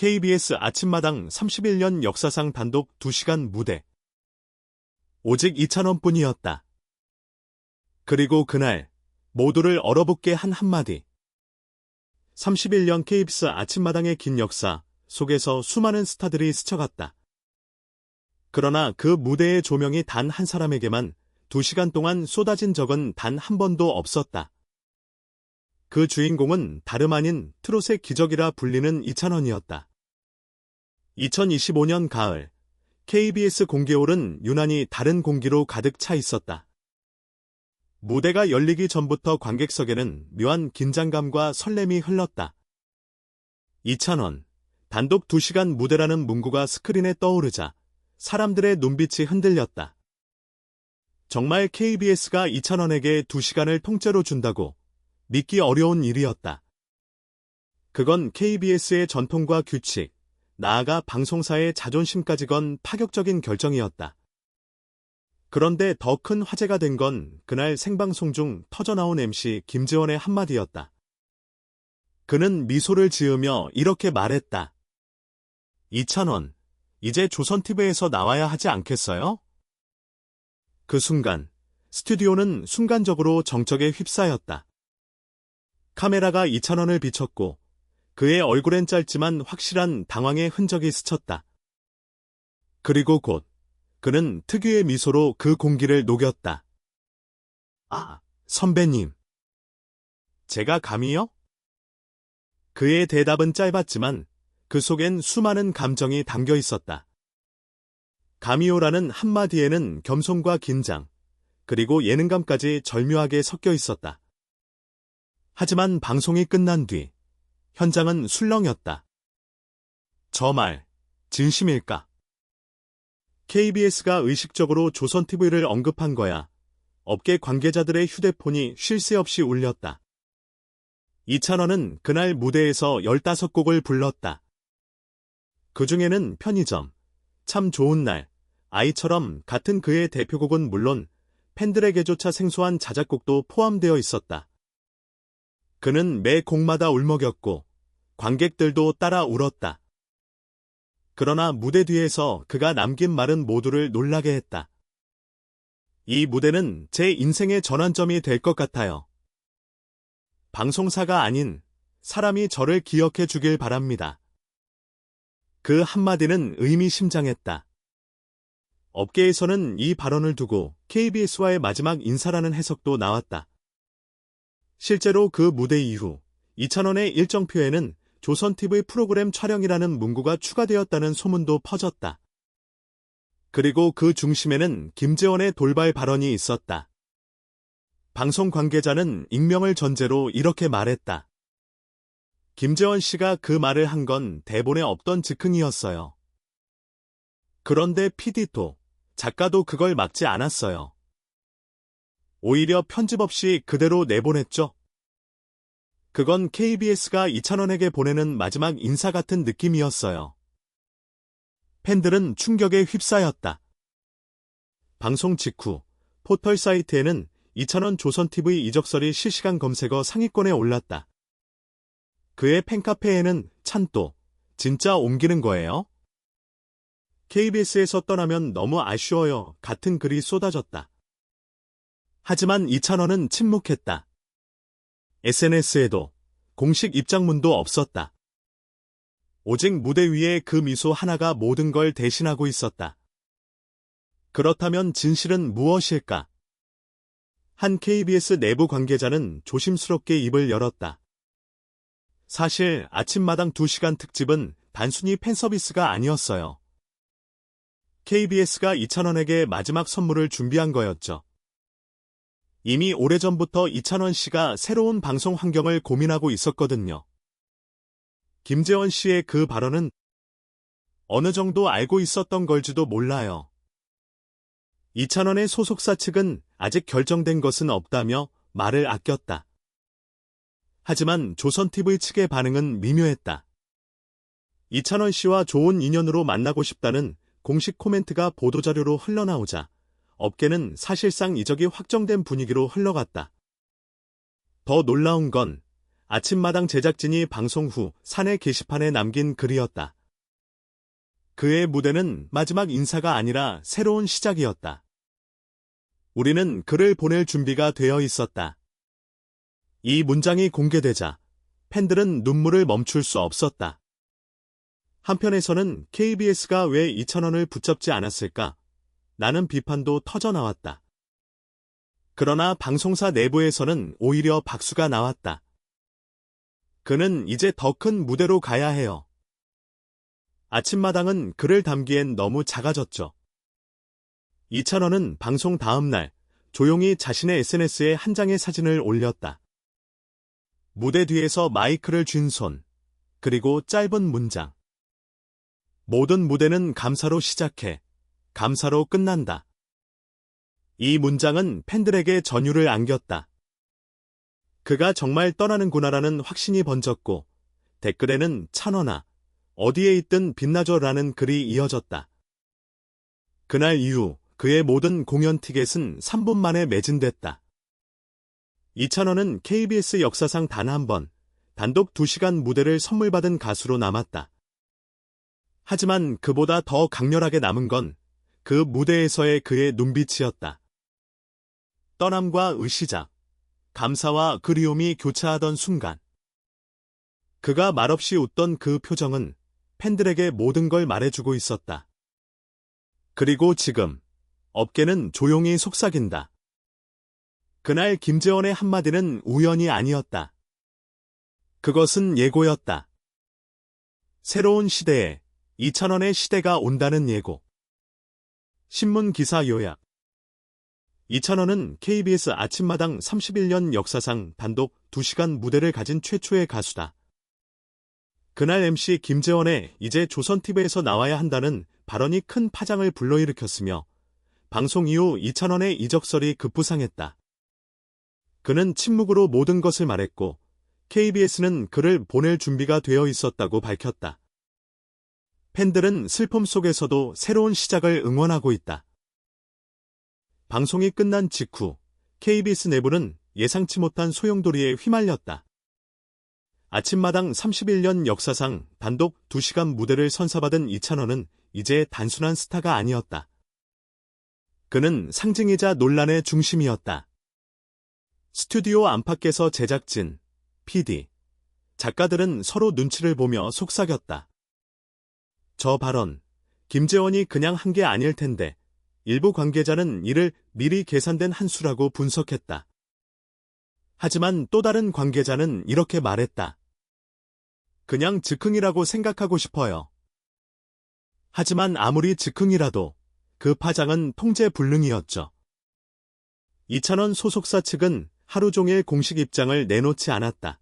KBS 아침마당 31년 역사상 단독 2시간 무대. 오직 2,000원뿐이었다. 그리고 그날 모두를 얼어붙게 한 한마디. 31년 KBS 아침마당의 긴 역사 속에서 수많은 스타들이 스쳐갔다. 그러나 그 무대의 조명이 단 한 사람에게만 2시간 동안 쏟아진 적은 단 한 번도 없었다. 그 주인공은 다름 아닌 트롯의 기적이라 불리는 이찬원이었다. 2025년 가을, KBS 공개홀은 유난히 다른 공기로 가득 차 있었다. 무대가 열리기 전부터 관객석에는 묘한 긴장감과 설렘이 흘렀다. 이찬원, 단독 2시간 무대라는 문구가 스크린에 떠오르자 사람들의 눈빛이 흔들렸다. 정말 KBS가 이찬원에게 2시간을 통째로 준다고 믿기 어려운 일이었다. 그건 KBS의 전통과 규칙, 나아가 방송사의 자존심까지 건 파격적인 결정이었다. 그런데 더 큰 화제가 된 건 그날 생방송 중 터져나온 MC 김재원의 한마디였다. 그는 미소를 지으며 이렇게 말했다. 이찬원, 이제 조선TV에서 나와야 하지 않겠어요? 그 순간, 스튜디오는 순간적으로 정적에 휩싸였다. 카메라가 이찬원을 비췄고 그의 얼굴엔 짧지만 확실한 당황의 흔적이 스쳤다. 그리고 곧 그는 특유의 미소로 그 공기를 녹였다. 아, 선배님. 제가 감히요? 그의 대답은 짧았지만 그 속엔 수많은 감정이 담겨 있었다. 감히요라는 한마디에는 겸손과 긴장, 그리고 예능감까지 절묘하게 섞여 있었다. 하지만 방송이 끝난 뒤 현장은 술렁였다. 저 말, 진심일까? KBS가 의식적으로 조선TV를 언급한 거야. 업계 관계자들의 휴대폰이 쉴 새 없이 울렸다. 이찬원은 그날 무대에서 15곡을 불렀다. 그 중에는 편의점, 참 좋은 날, 아이처럼 같은 그의 대표곡은 물론 팬들에게조차 생소한 자작곡도 포함되어 있었다. 그는 매 곡마다 울먹였고 관객들도 따라 울었다. 그러나 무대 뒤에서 그가 남긴 말은 모두를 놀라게 했다. 이 무대는 제 인생의 전환점이 될 것 같아요. 방송사가 아닌 사람이 저를 기억해 주길 바랍니다. 그 한마디는 의미심장했다. 업계에서는 이 발언을 두고 KBS와의 마지막 인사라는 해석도 나왔다. 실제로 그 무대 이후 이찬원의 일정표에는 조선TV 프로그램 촬영이라는 문구가 추가되었다는 소문도 퍼졌다. 그리고 그 중심에는 김재원의 돌발 발언이 있었다. 방송 관계자는 익명을 전제로 이렇게 말했다. 김재원 씨가 그 말을 한 건 대본에 없던 즉흥이었어요. 그런데 PD도, 작가도 그걸 막지 않았어요. 오히려 편집 없이 그대로 내보냈죠. 그건 KBS가 이찬원에게 보내는 마지막 인사 같은 느낌이었어요. 팬들은 충격에 휩싸였다. 방송 직후 포털 사이트에는 이찬원 조선TV 이적설이 실시간 검색어 상위권에 올랐다. 그의 팬카페에는 찬또, 진짜 옮기는 거예요? KBS에서 떠나면 너무 아쉬워요 같은 글이 쏟아졌다. 하지만 이찬원은 침묵했다. SNS에도 공식 입장문도 없었다. 오직 무대 위에 그 미소 하나가 모든 걸 대신하고 있었다. 그렇다면 진실은 무엇일까? 한 KBS 내부 관계자는 조심스럽게 입을 열었다. 사실 아침마당 2시간 특집은 단순히 팬서비스가 아니었어요. KBS가 이찬원에게 마지막 선물을 준비한 거였죠. 이미 오래전부터 이찬원 씨가 새로운 방송 환경을 고민하고 있었거든요. 김재원 씨의 그 발언은 어느 정도 알고 있었던 걸지도 몰라요. 이찬원의 소속사 측은 아직 결정된 것은 없다며 말을 아꼈다. 하지만 조선TV 측의 반응은 미묘했다. 이찬원 씨와 좋은 인연으로 만나고 싶다는 공식 코멘트가 보도자료로 흘러나오자 업계는 사실상 이적이 확정된 분위기로 흘러갔다. 더 놀라운 건 아침마당 제작진이 방송 후 사내 게시판에 남긴 글이었다. 그의 무대는 마지막 인사가 아니라 새로운 시작이었다. 우리는 그를 보낼 준비가 되어 있었다. 이 문장이 공개되자 팬들은 눈물을 멈출 수 없었다. 한편에서는 KBS가 왜 이찬원을 붙잡지 않았을까? 라는 비판도 터져나왔다. 그러나 방송사 내부에서는 오히려 박수가 나왔다. 그는 이제 더 큰 무대로 가야 해요. 아침마당은 그를 담기엔 너무 작아졌죠. 이찬원은 방송 다음 날 조용히 자신의 SNS에 한 장의 사진을 올렸다. 무대 뒤에서 마이크를 쥔 손, 그리고 짧은 문장. 모든 무대는 감사로 시작해, 감사로 끝난다. 이 문장은 팬들에게 전율을 안겼다. 그가 정말 떠나는구나라는 확신이 번졌고, 댓글에는 찬원아, 어디에 있든 빛나줘라는 글이 이어졌다. 그날 이후 그의 모든 공연 티켓은 3분 만에 매진됐다. 이찬원은 KBS 역사상 단 한 번, 단독 2시간 무대를 선물 받은 가수로 남았다. 하지만 그보다 더 강렬하게 남은 건 그 무대에서의 그의 눈빛이었다. 떠남과 의시작, 감사와 그리움이 교차하던 순간. 그가 말없이 웃던 그 표정은 팬들에게 모든 걸 말해주고 있었다. 그리고 지금 업계는 조용히 속삭인다. 그날 김재원의 한마디는 우연이 아니었다. 그것은 예고였다. 새로운 시대에 이찬원의 시대가 온다는 예고. 신문 기사 요약. 이찬원은 KBS 아침마당 31년 역사상 단독 2시간 무대를 가진 최초의 가수다. 그날 MC 김재원의 이제 조선TV에서 나와야 한다는 발언이 큰 파장을 불러일으켰으며 방송 이후 이찬원의 이적설이 급부상했다. 그는 침묵으로 모든 것을 말했고 KBS는 그를 보낼 준비가 되어 있었다고 밝혔다. 팬들은 슬픔 속에서도 새로운 시작을 응원하고 있다. 방송이 끝난 직후 KBS 내부는 예상치 못한 소용돌이에 휘말렸다. 아침마당 31년 역사상 단독 2시간 무대를 선사받은 이찬원은 이제 단순한 스타가 아니었다. 그는 상징이자 논란의 중심이었다. 스튜디오 안팎에서 제작진, PD, 작가들은 서로 눈치를 보며 속삭였다. 저 발언, 김재원이 그냥 한 게 아닐 텐데 일부 관계자는 이를 미리 계산된 한 수라고 분석했다. 하지만 또 다른 관계자는 이렇게 말했다. 그냥 즉흥이라고 생각하고 싶어요. 하지만 아무리 즉흥이라도 그 파장은 통제불능이었죠. 이찬원 소속사 측은 하루 종일 공식 입장을 내놓지 않았다.